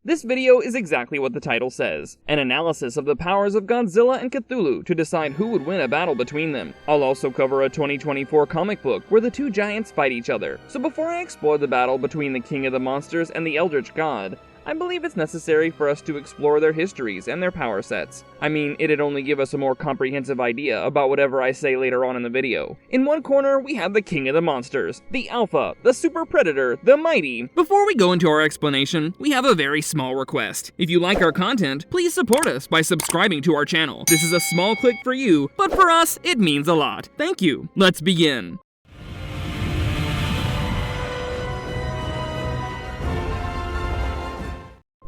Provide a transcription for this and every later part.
This video is exactly what the title says, an analysis of the powers of Godzilla and Cthulhu to decide who would win a battle between them. I'll also cover a 2024 comic book where the two giants fight each other. So before I explore the battle between the King of the Monsters and the Eldritch God, I believe it's necessary for us to explore their histories and their power sets. I mean, it'd only give us a more comprehensive idea about whatever I say later on in the video. In one corner, we have the King of the Monsters, the Alpha, the Super Predator, the Mighty. Before we go into our explanation, we have a very small request. If you like our content, please support us by subscribing to our channel. This is a small click for you, but for us, it means a lot. Thank you. Let's begin.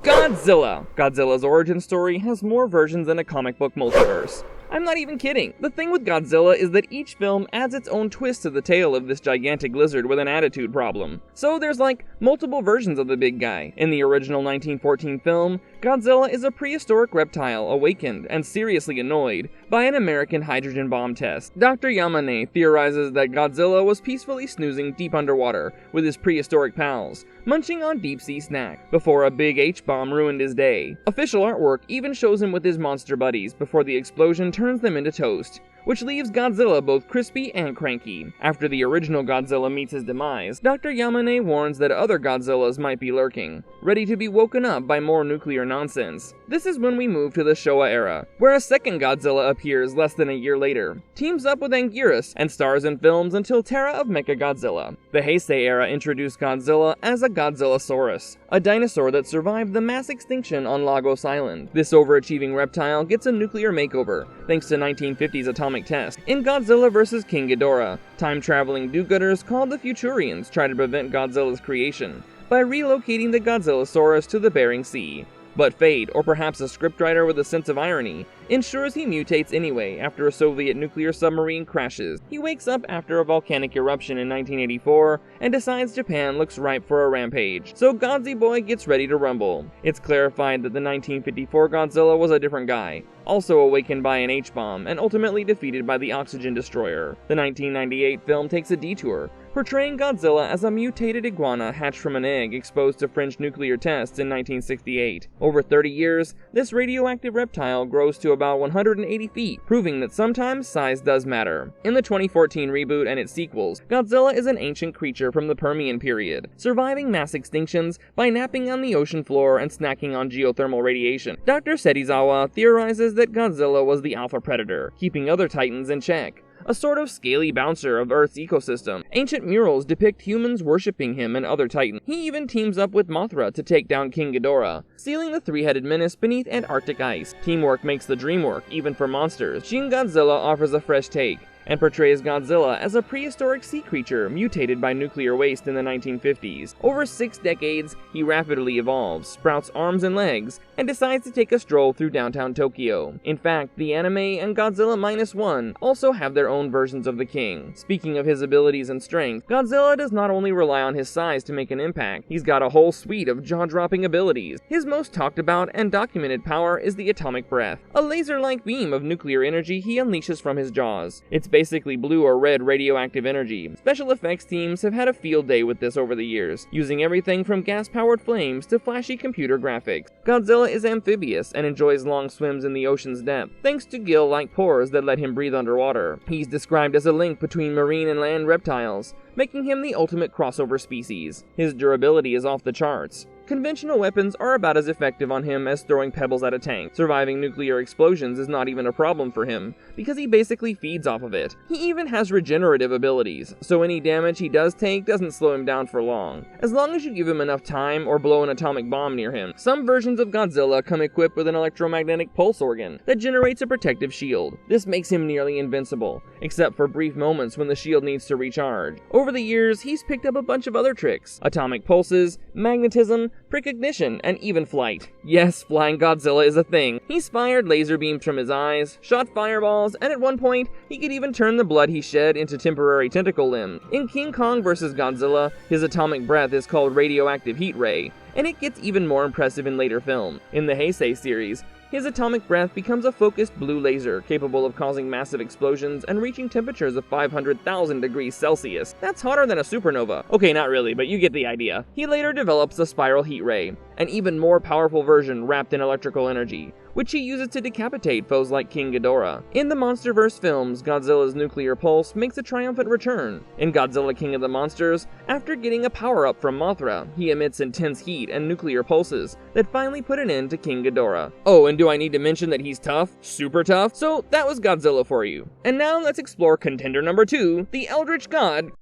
Godzilla! Godzilla's origin story has more versions than a comic book multiverse. I'm not even kidding. The thing with Godzilla is that each film adds its own twist to the tale of this gigantic lizard with an attitude problem. So there's like multiple versions of the big guy. In the original 1914 film, Godzilla is a prehistoric reptile awakened and seriously annoyed by an American hydrogen bomb test. Dr. Yamane theorizes that Godzilla was peacefully snoozing deep underwater with his prehistoric pals, munching on deep-sea snack, before a big H-bomb ruined his day. Official artwork even shows him with his monster buddies before the explosion turns them into toast, which leaves Godzilla both crispy and cranky. After the original Godzilla meets his demise, Dr. Yamane warns that other Godzillas might be lurking, ready to be woken up by more nuclear nonsense. This is when we move to the Showa era, where a second Godzilla appears less than a year later, teams up with Anguirus, and stars in films until Terra of Mechagodzilla. The Heisei era introduced Godzilla as a Godzillasaurus, a dinosaur that survived the mass extinction on Lagos Island. This overachieving reptile gets a nuclear makeover, thanks to 1950's atomic test. In Godzilla vs. King Ghidorah, time-traveling do-gooders called the Futurians try to prevent Godzilla's creation by relocating the Godzillasaurus to the Bering Sea. But fate, or perhaps a scriptwriter with a sense of irony, ensures he mutates anyway after a Soviet nuclear submarine crashes. He wakes up after a volcanic eruption in 1984 and decides Japan looks ripe for a rampage. So Godzy Boy gets ready to rumble. It's clarified that the 1954 Godzilla was a different guy, also awakened by an H-bomb and ultimately defeated by the Oxygen Destroyer. The 1998 film takes a detour, portraying Godzilla as a mutated iguana hatched from an egg exposed to French nuclear tests in 1968. Over 30 years, this radioactive reptile grows to about 180 feet, proving that sometimes size does matter. In the 2014 reboot and its sequels, Godzilla is an ancient creature from the Permian period, surviving mass extinctions by napping on the ocean floor and snacking on geothermal radiation. Dr. Setizawa theorizes that Godzilla was the alpha predator, keeping other titans in check, a sort of scaly bouncer of Earth's ecosystem. Ancient murals depict humans worshipping him and other titans. He even teams up with Mothra to take down King Ghidorah, sealing the three-headed menace beneath Antarctic ice. Teamwork makes the dream work, even for monsters. Shin Godzilla offers a fresh take, and portrays Godzilla as a prehistoric sea creature mutated by nuclear waste in the 1950s. Over 6 decades, he rapidly evolves, sprouts arms and legs, and decides to take a stroll through downtown Tokyo. In fact, the anime and Godzilla Minus One also have their own versions of the king. Speaking of his abilities and strength, Godzilla does not only rely on his size to make an impact, he's got a whole suite of jaw-dropping abilities. His most talked about and documented power is the atomic breath, a laser-like beam of nuclear energy he unleashes from his jaws. It's basically blue or red radioactive energy. Special effects teams have had a field day with this over the years, using everything from gas-powered flames to flashy computer graphics. Godzilla is amphibious and enjoys long swims in the ocean's depth, thanks to gill-like pores that let him breathe underwater. He's described as a link between marine and land reptiles, making him the ultimate crossover species. His durability is off the charts. Conventional weapons are about as effective on him as throwing pebbles at a tank. Surviving nuclear explosions is not even a problem for him, because he basically feeds off of it. He even has regenerative abilities, so any damage he does take doesn't slow him down for long, as long as you give him enough time or blow an atomic bomb near him. Some versions of Godzilla come equipped with an electromagnetic pulse organ that generates a protective shield. This makes him nearly invincible, except for brief moments when the shield needs to recharge. Over the years, he's picked up a bunch of other tricks: atomic pulses, magnetism, precognition, and even flight. Yes, flying Godzilla is a thing. He's fired laser beams from his eyes, shot fireballs, and at one point, he could even turn the blood he shed into temporary tentacle limbs. In King Kong vs. Godzilla, his atomic breath is called radioactive heat ray, and it gets even more impressive in later film. In the Heisei series, His atomic breath becomes a focused blue laser capable of causing massive explosions and reaching temperatures of 500,000 degrees Celsius. That's hotter than a supernova. Okay, not really, but you get the idea. He later develops the spiral heat ray, an even more powerful version wrapped in electrical energy, which he uses to decapitate foes like King Ghidorah. In the MonsterVerse films, Godzilla's nuclear pulse makes a triumphant return. In Godzilla King of the Monsters, after getting a power-up from Mothra, he emits intense heat and nuclear pulses that finally put an end to King Ghidorah. Oh, and do I need to mention that he's tough? Super tough? So that was Godzilla for you. And now let's explore contender number 2, the eldritch god,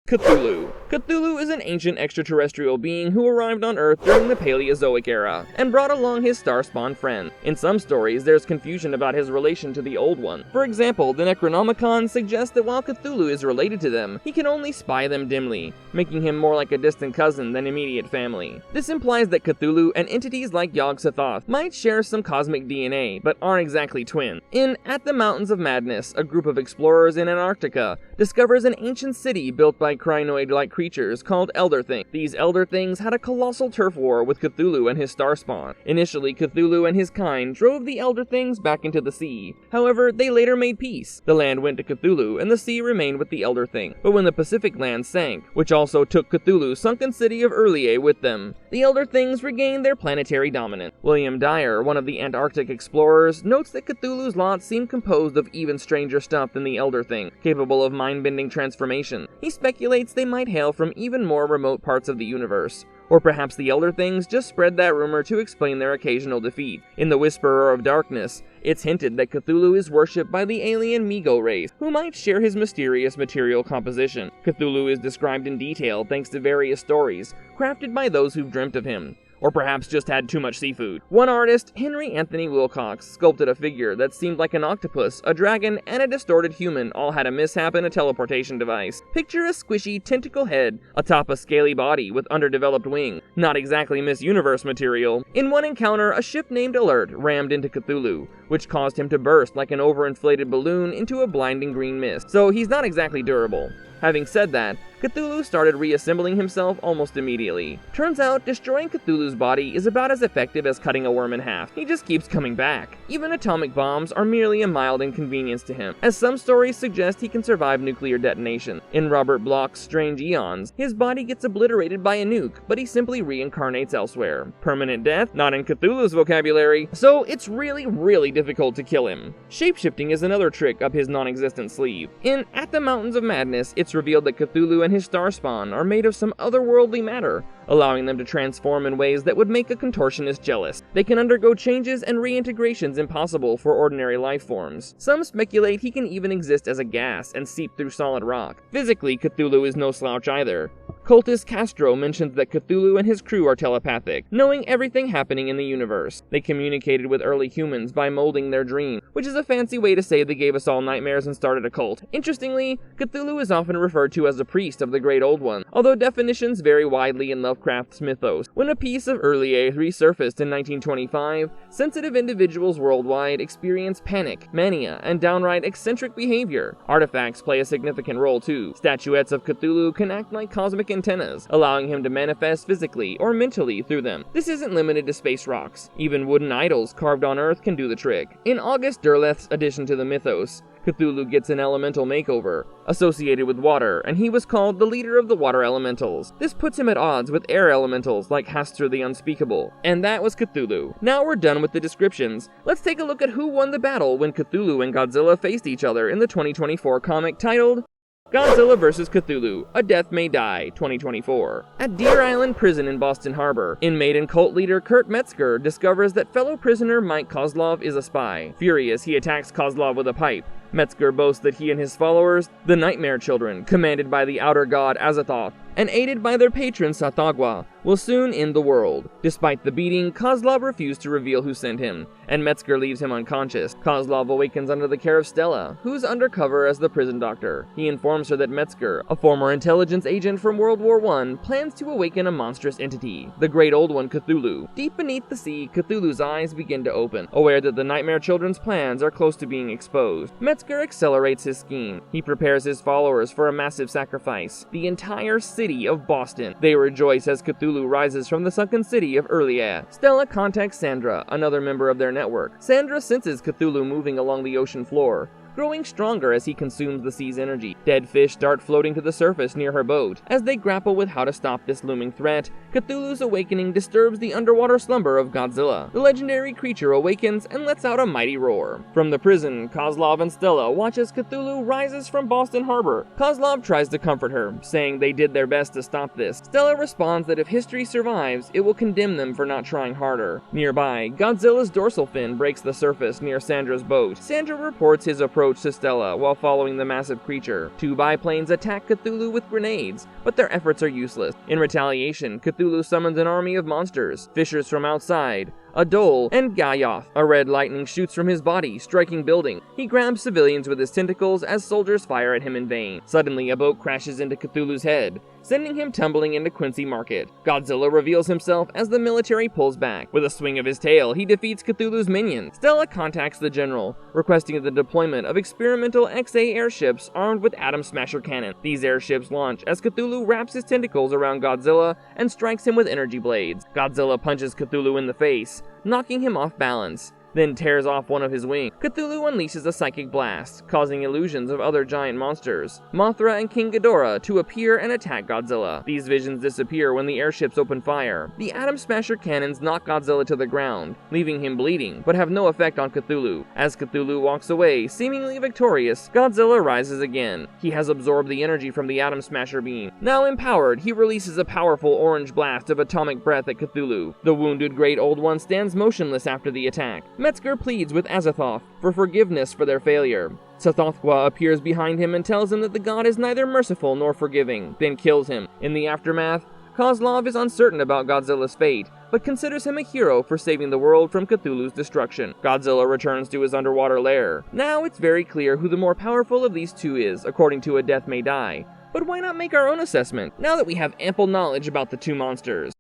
Cthulhu. Cthulhu is an ancient extraterrestrial being who arrived on Earth during the Paleozoic era, and brought along his star-spawn friend. In some stories, there's confusion about his relation to the Old One. For example, the Necronomicon suggests that while Cthulhu is related to them, he can only spy them dimly, making him more like a distant cousin than immediate family. This implies that Cthulhu and entities like Yog-Sothoth might share some cosmic DNA, but aren't exactly twin. In At the Mountains of Madness, a group of explorers in Antarctica discovers an ancient city built by crinoid-like creatures called Elder Things. These Elder Things had a colossal turf war with Cthulhu and his starspawn. Initially, Cthulhu and his kind drove the Elder Things back into the sea. However, they later made peace. The land went to Cthulhu, and the sea remained with the Elder Thing. But when the Pacific land sank, which also took Cthulhu's sunken city of Urlier with them, the Elder Things regained their planetary dominance. William Dyer, one of the Antarctic explorers, notes that Cthulhu's lot seemed composed of even stranger stuff than the Elder Thing, capable of mind-bending transformation. He speculates they might hail from even more remote parts of the universe. Or perhaps the Elder Things just spread that rumor to explain their occasional defeat. In The Whisperer of Darkness, it's hinted that Cthulhu is worshipped by the alien Migo race, who might share his mysterious material composition. Cthulhu is described in detail thanks to various stories, crafted by those who've dreamt of him. Or perhaps just had too much seafood. One artist, Henry Anthony Wilcox, sculpted a figure that seemed like an octopus, a dragon, and a distorted human all had a mishap in a teleportation device. Picture a squishy tentacle head atop a scaly body with underdeveloped wings. Not exactly Miss Universe material. In one encounter, a ship named Alert rammed into Cthulhu, which caused him to burst like an overinflated balloon into a blinding green mist. So he's not exactly durable. Having said that, Cthulhu started reassembling himself almost immediately. Turns out, destroying Cthulhu's body is about as effective as cutting a worm in half. He just keeps coming back. Even atomic bombs are merely a mild inconvenience to him, as some stories suggest he can survive nuclear detonation. In Robert Bloch's Strange Eons, his body gets obliterated by a nuke, but he simply reincarnates elsewhere. Permanent death? Not in Cthulhu's vocabulary, so it's really difficult to kill him. Shapeshifting is another trick up his non-existent sleeve. In At the Mountains of Madness, it's revealed that Cthulhu and his starspawn are made of some otherworldly matter, allowing them to transform in ways that would make a contortionist jealous. They can undergo changes and reintegrations impossible for ordinary life forms. Some speculate he can even exist as a gas and seep through solid rock. Physically, Cthulhu is no slouch either. Cultist Castro mentions that Cthulhu and his crew are telepathic, knowing everything happening in the universe. They communicated with early humans by molding their dreams, which is a fancy way to say they gave us all nightmares and started a cult. Interestingly, Cthulhu is often referred to as a priest of the Great Old One, although definitions vary widely in Lovecraft's mythos. When a piece of Urlier resurfaced in 1925, sensitive individuals worldwide experience panic, mania, and downright eccentric behavior. Artifacts play a significant role too. Statuettes of Cthulhu can act like cosmic antennas, allowing him to manifest physically or mentally through them. This isn't limited to space rocks. Even wooden idols carved on Earth can do the trick. In August Derleth's addition to the mythos, Cthulhu gets an elemental makeover, associated with water, and he was called the leader of the water elementals. This puts him at odds with air elementals like Hastur the Unspeakable. And that was Cthulhu. Now we're done with the descriptions. Let's take a look at who won the battle when Cthulhu and Godzilla faced each other in the 2024 comic titled Godzilla vs. Cthulhu, A Death May Die, 2024. At Deer Island Prison in Boston Harbor, inmate and cult leader Kurt Metzger discovers that fellow prisoner Mike Kozlov is a spy. Furious, he attacks Kozlov with a pipe. Metzger boasts that he and his followers, the Nightmare Children, commanded by the outer god Azathoth, and aided by their patron Sathagwa, will soon end the world. Despite the beating, Kozlov refused to reveal who sent him, and Metzger leaves him unconscious. Kozlov awakens under the care of Stella, who's undercover as the prison doctor. He informs her that Metzger, a former intelligence agent from World War I, plans to awaken a monstrous entity, the Great Old One Cthulhu. Deep beneath the sea, Cthulhu's eyes begin to open, aware that the Nightmare Children's plans are close to being exposed. Metzger accelerates his scheme. He prepares his followers for a massive sacrifice, the entire city of Boston. They rejoice as Cthulhu rises from the sunken city of Earlier. Stella contacts Sandra, another member of their network. Sandra senses Cthulhu moving along the ocean floor, growing stronger as he consumes the sea's energy. Dead fish start floating to the surface near her boat. As they grapple with how to stop this looming threat, Cthulhu's awakening disturbs the underwater slumber of Godzilla. The legendary creature awakens and lets out a mighty roar. From the prison, Kozlov and Stella watch as Cthulhu rises from Boston Harbor. Kozlov tries to comfort her, saying they did their best to stop this. Stella responds that if history survives, it will condemn them for not trying harder. Nearby, Godzilla's dorsal fin breaks the surface near Sandra's boat. Sandra reports his approach to Stella while following the massive creature. Two biplanes attack Cthulhu with grenades, but their efforts are useless. In retaliation, Cthulhu summons an army of monsters, fishers from outside, a Dole, and Gaioth. A red lightning shoots from his body, striking buildings. He grabs civilians with his tentacles as soldiers fire at him in vain. Suddenly, a boat crashes into Cthulhu's head, sending him tumbling into Quincy Market. Godzilla reveals himself as the military pulls back. With a swing of his tail, he defeats Cthulhu's minions. Stella contacts the general, requesting the deployment of experimental XA airships armed with atom smasher cannon. These airships launch as Cthulhu wraps his tentacles around Godzilla and strikes him with energy blades. Godzilla punches Cthulhu in the face, knocking him off balance, then tears off one of his wings. Cthulhu unleashes a psychic blast, causing illusions of other giant monsters, Mothra and King Ghidorah, to appear and attack Godzilla. These visions disappear when the airships open fire. The Atom Smasher cannons knock Godzilla to the ground, leaving him bleeding, but have no effect on Cthulhu. As Cthulhu walks away, seemingly victorious, Godzilla rises again. He has absorbed the energy from the Atom Smasher beam. Now empowered, he releases a powerful orange blast of atomic breath at Cthulhu. The wounded Great Old One stands motionless after the attack. Metzger pleads with Azathoth for forgiveness for their failure. Sathothwa appears behind him and tells him that the god is neither merciful nor forgiving, then kills him. In the aftermath, Kozlov is uncertain about Godzilla's fate, but considers him a hero for saving the world from Cthulhu's destruction. Godzilla returns to his underwater lair. Now it's very clear who the more powerful of these two is, according to A Death May Die. But why not make our own assessment, now that we have ample knowledge about the two monsters?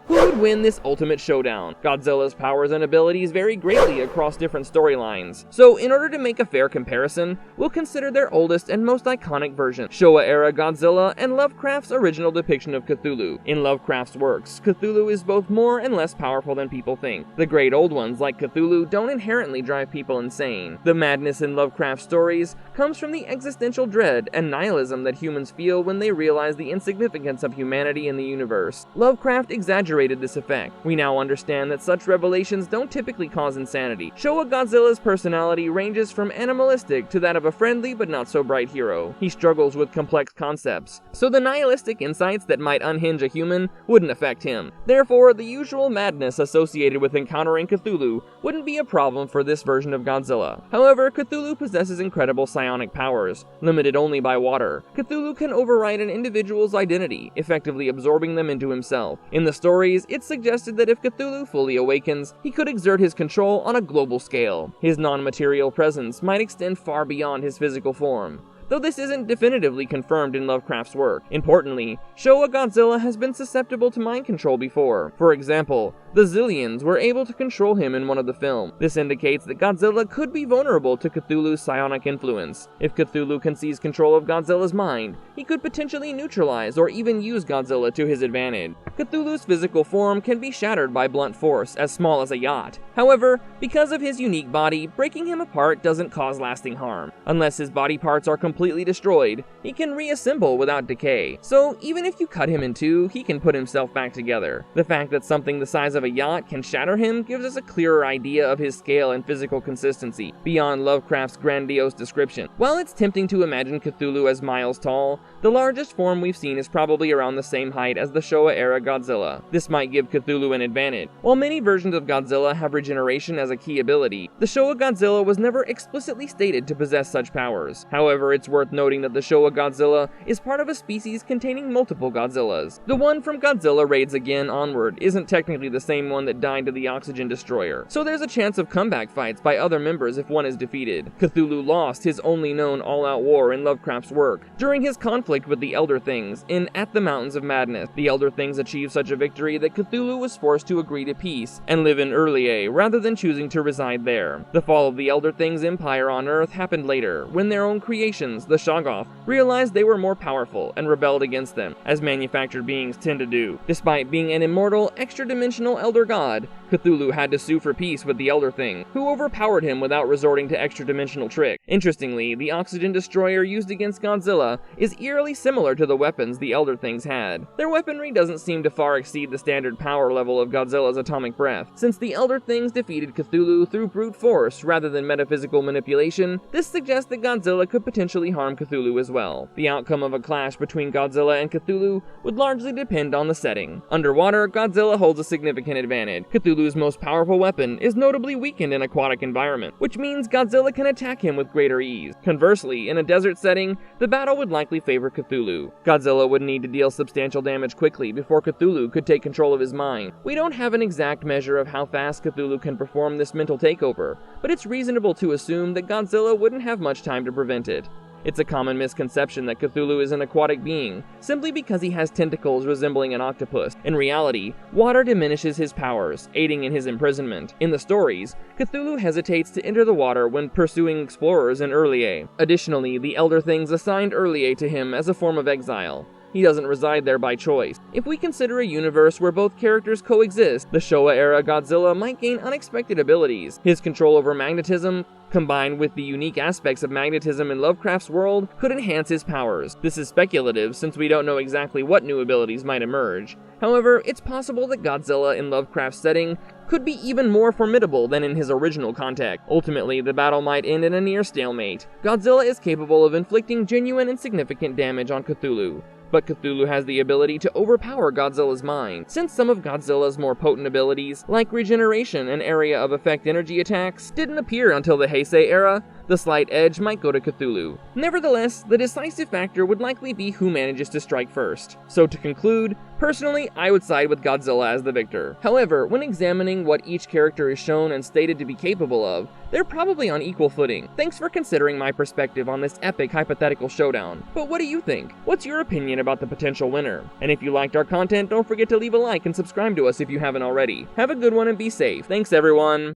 Who would win this ultimate showdown? Godzilla's powers and abilities vary greatly across different storylines, so in order to make a fair comparison, we'll consider their oldest and most iconic version, Showa-era Godzilla and Lovecraft's original depiction of Cthulhu. In Lovecraft's works, Cthulhu is both more and less powerful than people think. The Great Old Ones, like Cthulhu, don't inherently drive people insane. The madness in Lovecraft's stories comes from the existential dread and nihilism that humans feel when they realize the insignificance of humanity in the universe. Lovecraft exaggerated this effect. We now understand that such revelations don't typically cause insanity. Showa Godzilla's personality ranges from animalistic to that of a friendly but not so bright hero. He struggles with complex concepts, so the nihilistic insights that might unhinge a human wouldn't affect him. Therefore, the usual madness associated with encountering Cthulhu wouldn't be a problem for this version of Godzilla. However, Cthulhu possesses incredible psionic powers, limited only by water. Cthulhu can override an individual's identity, effectively absorbing them into himself. In the stories, it's suggested that if Cthulhu fully awakens, he could exert his control on a global scale. His non-material presence might extend far beyond his physical form, though this isn't definitively confirmed in Lovecraft's work. Importantly, Showa Godzilla has been susceptible to mind control before. For example, the Zillions were able to control him in one of the films. This indicates that Godzilla could be vulnerable to Cthulhu's psionic influence. If Cthulhu can seize control of Godzilla's mind, he could potentially neutralize or even use Godzilla to his advantage. Cthulhu's physical form can be shattered by blunt force, as small as a yacht. However, because of his unique body, breaking him apart doesn't cause lasting harm. Unless his body parts are completely destroyed, he can reassemble without decay. So even if you cut him in two, he can put himself back together. The fact that something the size of of a yacht can shatter him gives us a clearer idea of his scale and physical consistency, beyond Lovecraft's grandiose description. While it's tempting to imagine Cthulhu as miles tall, the largest form we've seen is probably around the same height as the Showa-era Godzilla. This might give Cthulhu an advantage. While many versions of Godzilla have regeneration as a key ability, the Showa Godzilla was never explicitly stated to possess such powers. However, it's worth noting that the Showa Godzilla is part of a species containing multiple Godzillas. The one from Godzilla Raids Again onward isn't technically the same one that died to the Oxygen Destroyer, so there's a chance of comeback fights by other members if one is defeated. Cthulhu lost his only known all-out war in Lovecraft's work. During his conflict with the Elder Things in At the Mountains of Madness, the Elder Things achieved such a victory that Cthulhu was forced to agree to peace and live in Urlier rather than choosing to reside there. The fall of the Elder Things' empire on Earth happened later, when their own creations, the Shoggoth, realized they were more powerful and rebelled against them, as manufactured beings tend to do. Despite being an immortal, extra-dimensional elder god, Cthulhu had to sue for peace with the Elder Thing, who overpowered him without resorting to extra-dimensional tricks. Interestingly, the Oxygen Destroyer used against Godzilla is eerily similar to the weapons the Elder Things had. Their weaponry doesn't seem to far exceed the standard power level of Godzilla's atomic breath. Since the Elder Things defeated Cthulhu through brute force rather than metaphysical manipulation, this suggests that Godzilla could potentially harm Cthulhu as well. The outcome of a clash between Godzilla and Cthulhu would largely depend on the setting. Underwater, Godzilla holds a significant advantage. Cthulhu's most powerful weapon is notably weakened in aquatic environment, which means Godzilla can attack him with greater ease. Conversely, in a desert setting, the battle would likely favor Cthulhu. Godzilla would need to deal substantial damage quickly before Cthulhu could take control of his mind. We don't have an exact measure of how fast Cthulhu can perform this mental takeover, but it's reasonable to assume that Godzilla wouldn't have much time to prevent it. It's a common misconception that Cthulhu is an aquatic being, simply because he has tentacles resembling an octopus. In reality, water diminishes his powers, aiding in his imprisonment. In the stories, Cthulhu hesitates to enter the water when pursuing explorers in Urlier. Additionally, the Elder Things assigned Urlier to him as a form of exile. He doesn't reside there by choice. If we consider a universe where both characters coexist, the Showa-era Godzilla might gain unexpected abilities. His control over magnetism, combined with the unique aspects of magnetism in Lovecraft's world, could enhance his powers. This is speculative since we don't know exactly what new abilities might emerge. However, it's possible that Godzilla in Lovecraft's setting could be even more formidable than in his original context. Ultimately, the battle might end in a near stalemate. Godzilla is capable of inflicting genuine and significant damage on Cthulhu, but Cthulhu has the ability to overpower Godzilla's mind. Since some of Godzilla's more potent abilities, like regeneration and area of effect energy attacks, didn't appear until the Heisei era, the slight edge might go to Cthulhu. Nevertheless, the decisive factor would likely be who manages to strike first. So to conclude, personally, I would side with Godzilla as the victor. However, when examining what each character is shown and stated to be capable of, they're probably on equal footing. Thanks for considering my perspective on this epic hypothetical showdown. But what do you think? What's your opinion about the potential winner? And if you liked our content, don't forget to leave a like and subscribe to us if you haven't already. Have a good one and be safe. Thanks everyone!